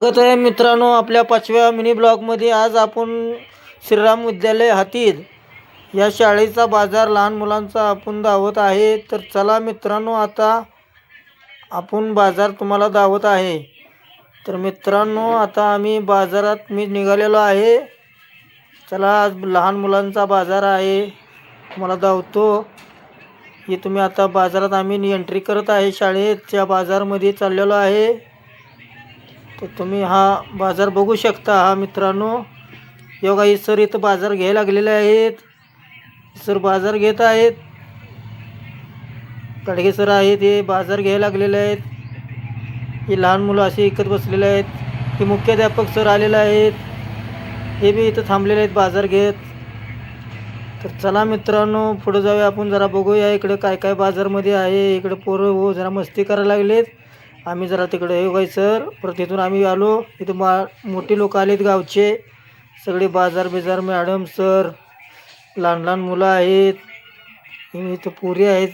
स्वागत आहे मित्रांनो आपल्या 5व्या मिनी ब्लॉगमध्ये। आज आपण श्रीराम विद्यालय हातीद या शाळेचा बाजार लहान मुलांचा आपण दावत आहे। तर चला मित्रांनो, आता आपण बाजार तुम्हाला दावत आहे। तर मित्रांनो, आता आम्ही बाजारात निघालेलो आहे। चला, आज लहान मुलांचा बाजार आहे, तुम्हाला दावतो। हे तुम्ही आता बाजारात आम्ही एंट्री करत आहे, शाळेच्या बाजारमध्ये चाललेलो आहे। तर तुम्ही हा बाजार बघू शकता। हा मित्रांनो, योगा ही सर इथं बाजार घ्यायला लागलेले आहेत। सर बाजार घेत आहेत, कडगे सर आहेत, हे बाजार घ्यायला लागलेले आहेत। ही लहान मुलं असे एकत बसलेले आहेत। हे मुख्याध्यापक सर आलेले आहेत, हे बी इथं थांबलेले आहेत बाजार घेत। तर चला मित्रांनो, पुढे जाऊया, आपण जरा बघूया इकडे काय काय बाजारमध्ये आहे। इकडे पोरं हो जरा मस्ती करायला लागलेत, आम्ही जरा तिकडे हे सर परत तिथून आम्ही आलो। इथं मोठी लोक आलेत गावचे सगळे, बाजार बिजार मॅडम सर, लहान लहान मुलं आहेत, इथं पुरी आहेत।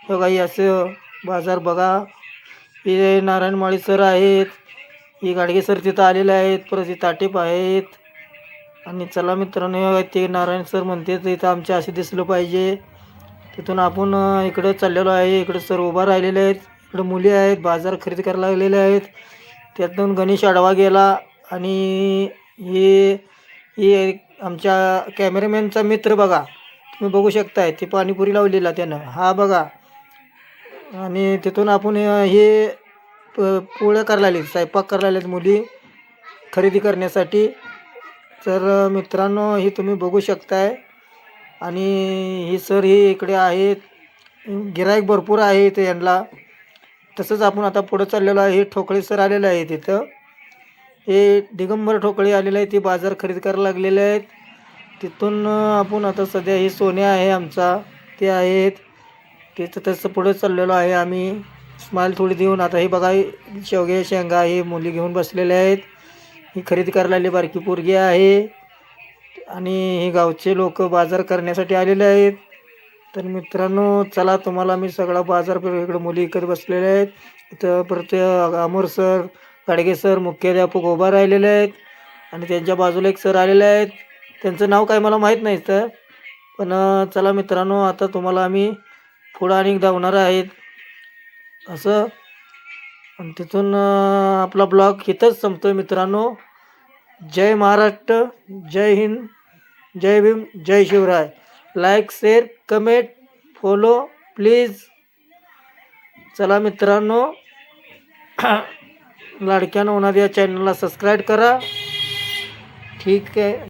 बघा ही असं बाजार बघा। हे नारायण माळी सर आहेत, ही गाडगे सर तिथं आलेले आहेत, परत हे ताटेप आहेत। आणि चला मित्रांनो, ते नारायण सर म्हणते इथं आमच्या असे दिसलं पाहिजे। तिथून आपण इकडं चाललेलो आहे। इकडं सर उभा राहिलेले आहेत, इकडं मुली आहेत, बाजार खरेदी करायला लागलेले आहेत। त्यातून गणेश आडवा गेला आणि हे आमच्या कॅमेरामॅनचा मित्र बघा, तुम्ही बघू शकताय, ते पाणीपुरी लावलेला त्यानं, हा बघा। आणि तिथून आपण हे पोळ्या करायला लागले, स्वयंपाक करायला लागलेत मुली खरेदी करण्यासाठी। तर मित्रांनो, हे तुम्ही बघू शकताय। आणि हे सर हे इकडे आहेत, गिराईक भरपूर आहे इथे यांना। तसंच आपण आता पुढे चाललेलो आहे। हे ठोकळे सर आलेले आहेत तिथं, हे दिगंबर ठोकळे आलेले आहेत, ते बाजार खरेदी करायला लागलेले आहेत। तिथून आपण आता सध्या हे सोन्या आहे आमचा, ते आहेत तिथं। तसं पुढे चाललेलो आहे आम्ही, स्माईल थोडी देऊन। आता हे बघा, शेवगे शेंगा हे मुली घेऊन बसलेले आहेत, ही खरेदी करायला आली बारकी पोरगी आहे। आणि हे गावचे लोक बाजार करण्यासाठी आलेले आहेत। तर मित्रांनो, चला तुम्हाला मी सगळा बाजार इकडे मुली इकडे बसलेले आहेत। इथं परत अमर सर, गाडगे सर मुख्याध्यापक उभा राहिलेले आहेत, आणि त्यांच्या बाजूला एक सर आलेले आहेत, त्यांचं नाव काय मला माहीत नाही तर। पण चला मित्रांनो, आता तुम्हाला आम्ही पुढं आणि धावणार आहेत असं। आणि तिथून आपला ब्लॉग इथंच संपतोय मित्रांनो। जय महाराष्ट्र, जय हिंद, जय भीम, जय Shivrai. Like, share, comment, follow please. चला मित्रांनो, लाडक्यानं होणार या चॅनलला सबस्क्राईब करा, ठीक आहे।